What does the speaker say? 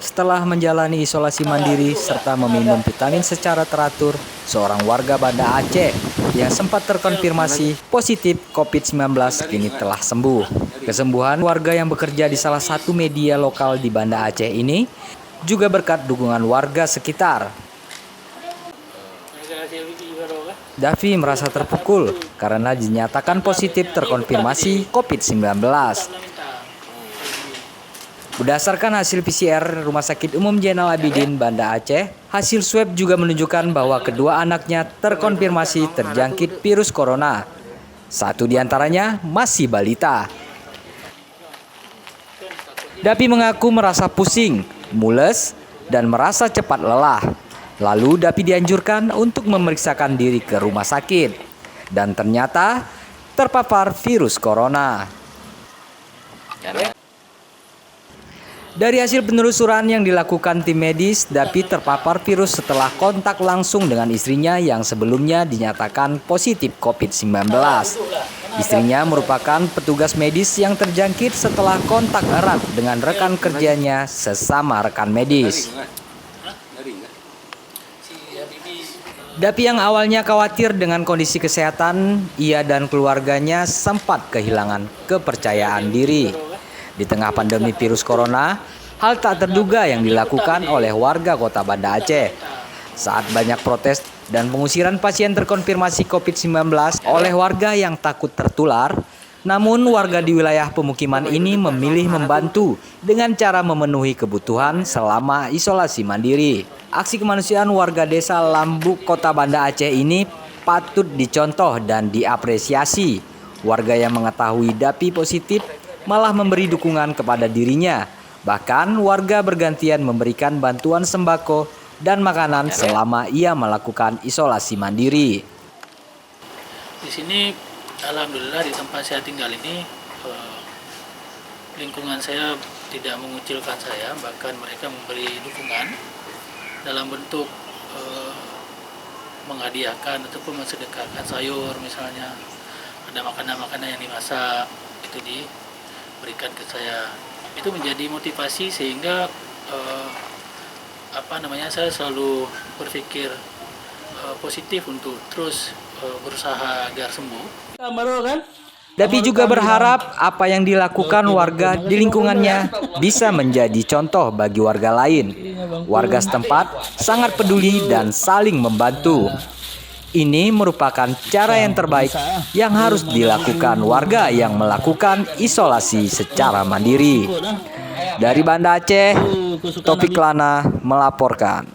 Setelah menjalani isolasi mandiri serta meminum vitamin secara teratur, seorang warga Banda Aceh yang sempat terkonfirmasi positif COVID-19 kini telah sembuh. Kesembuhan warga yang bekerja di salah satu media lokal di Banda Aceh ini juga berkat dukungan warga sekitar. Davi merasa terpukul karena dinyatakan positif terkonfirmasi COVID-19. Berdasarkan hasil PCR Rumah Sakit Umum Zainal Abidin Banda Aceh, hasil swab juga menunjukkan bahwa kedua anaknya terkonfirmasi terjangkit virus corona. Satu di antaranya masih balita. Davi mengaku merasa pusing, mules, dan merasa cepat lelah. Lalu Davi dianjurkan untuk memeriksakan diri ke rumah sakit. Dan ternyata terpapar virus corona. Dari hasil penelusuran yang dilakukan tim medis, Davi terpapar virus setelah kontak langsung dengan istrinya yang sebelumnya dinyatakan positif COVID-19. Istrinya merupakan petugas medis yang terjangkit setelah kontak erat dengan rekan kerjanya sesama rekan medis. Davi yang awalnya khawatir dengan kondisi kesehatan, ia dan keluarganya sempat kehilangan kepercayaan diri. Di tengah pandemi virus corona, hal tak terduga yang dilakukan oleh warga kota Banda Aceh. Saat banyak protes dan pengusiran pasien terkonfirmasi COVID-19 oleh warga yang takut tertular, namun warga di wilayah pemukiman ini memilih membantu dengan cara memenuhi kebutuhan selama isolasi mandiri. Aksi kemanusiaan warga desa Lambuk, kota Banda Aceh ini patut dicontoh dan diapresiasi. Warga yang mengetahui Davi positif malah memberi dukungan kepada dirinya. Bahkan warga bergantian memberikan bantuan sembako dan makanan selama ia melakukan isolasi mandiri. Di sini alhamdulillah di tempat saya tinggal ini lingkungan saya tidak mengucilkan saya, bahkan mereka memberi dukungan dalam bentuk menghadiahkan ataupun mensedekahkan sayur, misalnya ada makanan-makanan yang dimasak itu diberikan ke saya. Itu menjadi motivasi sehingga saya selalu berpikir positif untuk terus berusaha agar sembuh. Davi juga berharap apa yang dilakukan warga di lingkungannya bisa menjadi contoh bagi warga lain. Warga setempat sangat peduli dan saling membantu. Ini merupakan cara yang terbaik yang harus dilakukan warga yang melakukan isolasi secara mandiri. Dari Banda Aceh, Taufik Lana melaporkan.